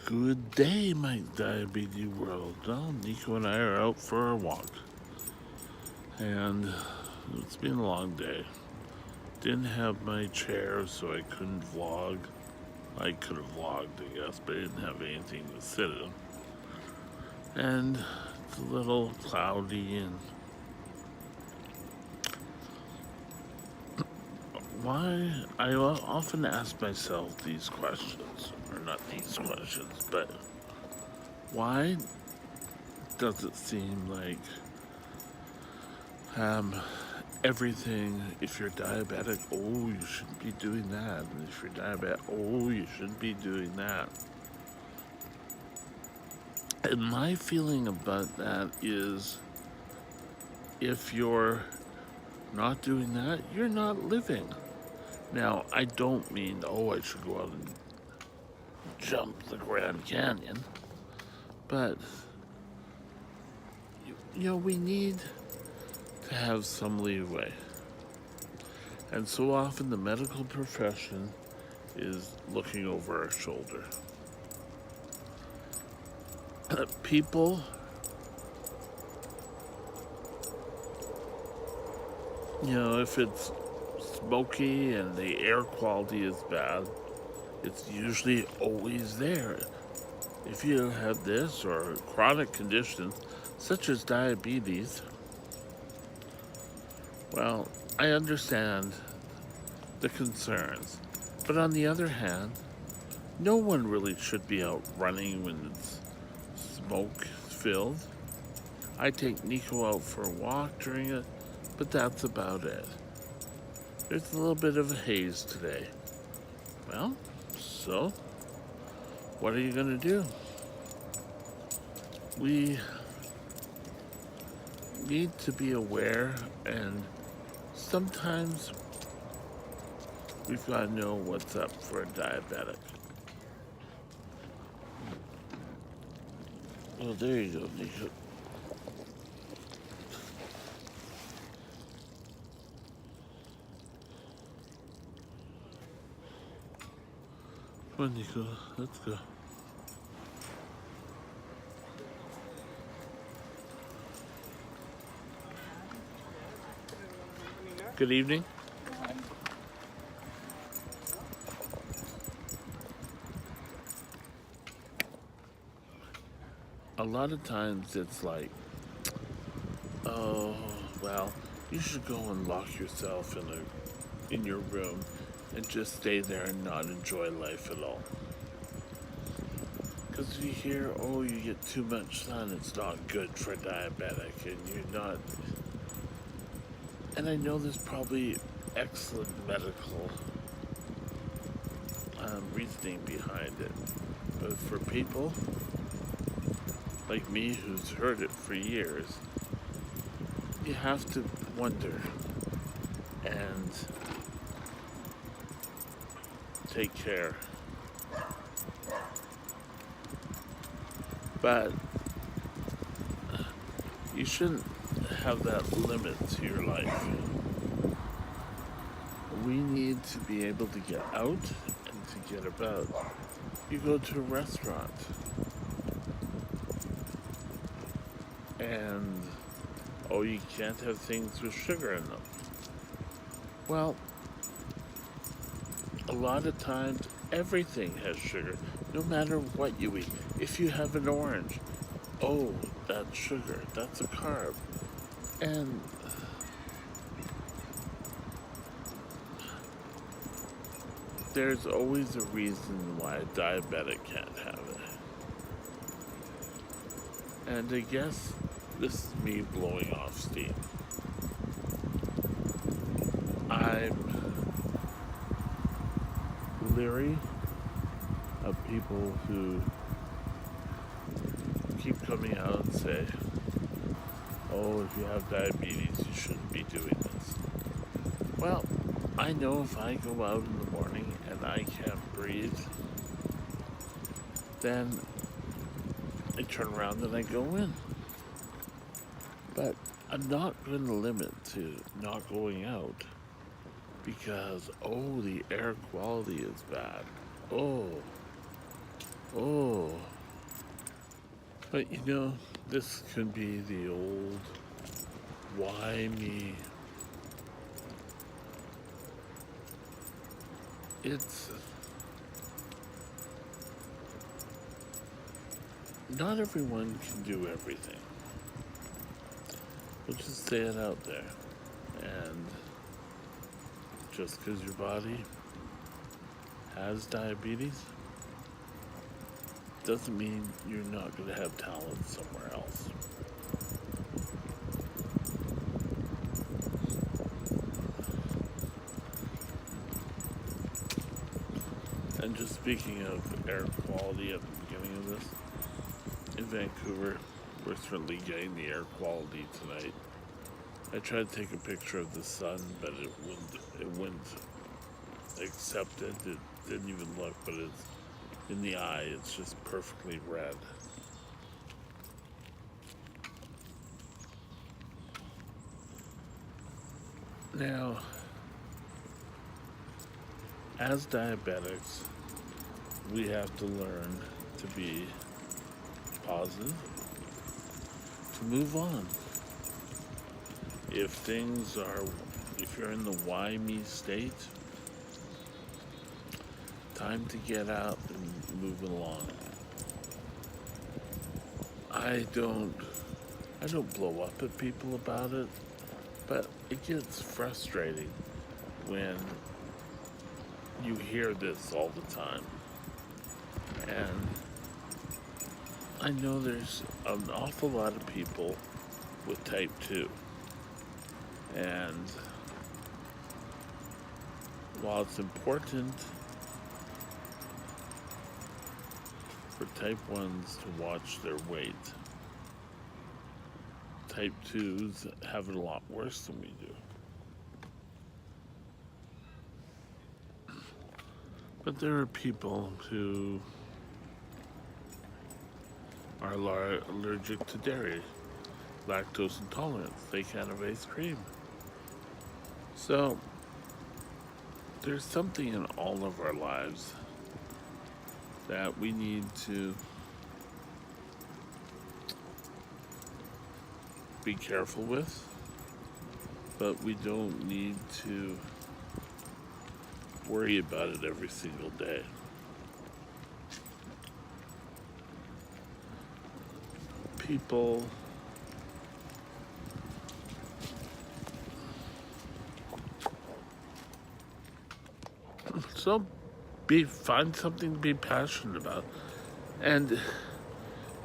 Good day, my diabetes world. Well, Nico and I are out for a walk, and it's been a long day. Didn't have my chair, so I couldn't vlog. I could have vlogged, I guess, but I didn't have anything to sit in. And it's a little cloudy, and why I often ask myself these questions, or not these questions, but why does it seem like everything, if you're diabetic, oh, you shouldn't be doing that, and if you're diabetic, oh, you shouldn't be doing that. And my feeling about that is, if you're not doing that, you're not living. Now, I don't mean, oh, I should go out and jump the Grand Canyon, but, we need to have some leeway. And so often the medical profession is looking over our shoulder. People if it's smoky and the air quality is bad, it's usually always there. If you have this or chronic conditions such as diabetes, well, I understand the concerns, but on the other hand, no one really should be out running when it's smoke filled. I take Nico out for a walk during it, but that's about it. There's a little bit of a haze today. Well, so what are you gonna do? We need to be aware, and sometimes we've got to know what's up for a diabetic. Oh, there you go, Nico. Come on, Nico, let's go. Good evening. A lot of times it's like, oh, well, you should go and lock yourself in your room and just stay there and not enjoy life at all. Because if you hear, oh, you get too much sun, it's not good for a diabetic, and you're not. And I know there's probably excellent medical reasoning behind it, but for people like me who's heard it for years, you have to wonder and take care. But you shouldn't have that limit to your life. We need to be able to get out and to get about. You go to a restaurant and, oh, you can't have things with sugar in them. Well, a lot of times everything has sugar, no matter what you eat. If you have an orange, oh, that's sugar, that's a carb. And there's always a reason why a diabetic can't have it. And I guess this is me blowing off steam. I'm leery of people who keep coming out and say, oh, if you have diabetes, you shouldn't be doing this. Well, I know if I go out in the morning and I can't breathe, then I turn around and I go in. But I'm not going to limit to not going out because, oh, the air quality is bad. Oh. But you know, this can be the old, why me? It's not everyone can do everything. We'll just say it out there. And just because your body has diabetes doesn't mean you're not going to have talent somewhere else. And just speaking of air quality at the beginning of this, in Vancouver, we're certainly getting the air quality tonight. I tried to take a picture of the sun, but it wouldn't accept it. It didn't even look, but it's in the eye, it's just perfectly red. Now, as diabetics, we have to learn to be positive, to move on. If you're in the why me state, time to get out and move along. I don't blow up at people about it, but it gets frustrating when you hear this all the time. And I know there's an awful lot of people with type 2. And while it's important for type 1s to watch their weight, type 2s have it a lot worse than we do. But there are people who are allergic to dairy, lactose intolerant. They can't have ice cream. So there's something in all of our lives that we need to be careful with, but we don't need to worry about it every single day. People so find something to be passionate about, and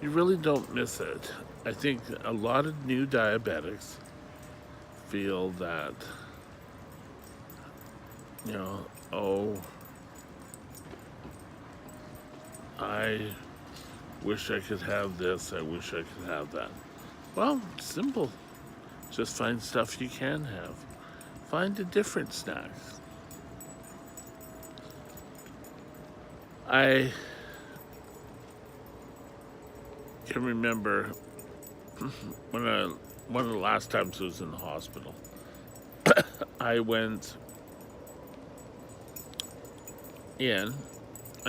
you really don't miss it. I think a lot of new diabetics feel that, oh, I wish I could have this, I wish I could have that. Well, simple. Just find stuff you can have. Find a different snack. I can remember one of the last times I was in the hospital. I went in,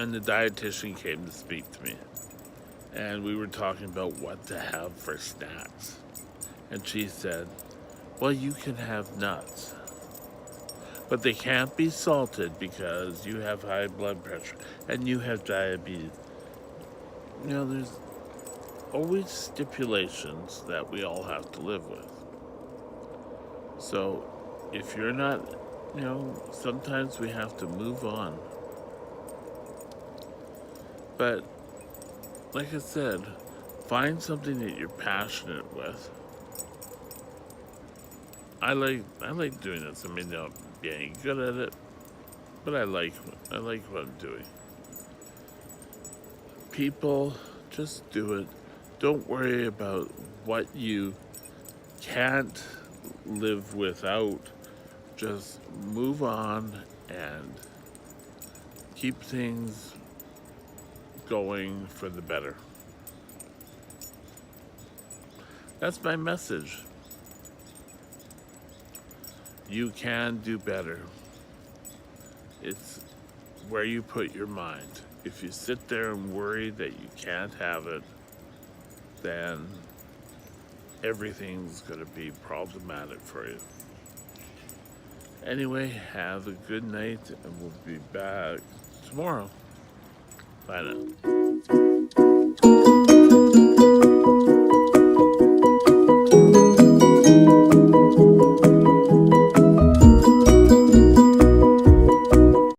and the dietitian came to speak to me. And we were talking about what to have for snacks. And she said, well, you can have nuts, but they can't be salted because you have high blood pressure and you have diabetes. You know, there's always stipulations that we all have to live with. So if you're not, sometimes we have to move on. But like I said, find something that you're passionate with. I like doing this. I may not be any good at it, but I like what I'm doing. People, just do it. Don't worry about what you can't live without. Just move on and keep things going for the better. That's my message. You can do better. It's where you put your mind. If you sit there and worry that you can't have it, then everything's going to be problematic for you. Anyway, have a good night, and we'll be back tomorrow. Bye now.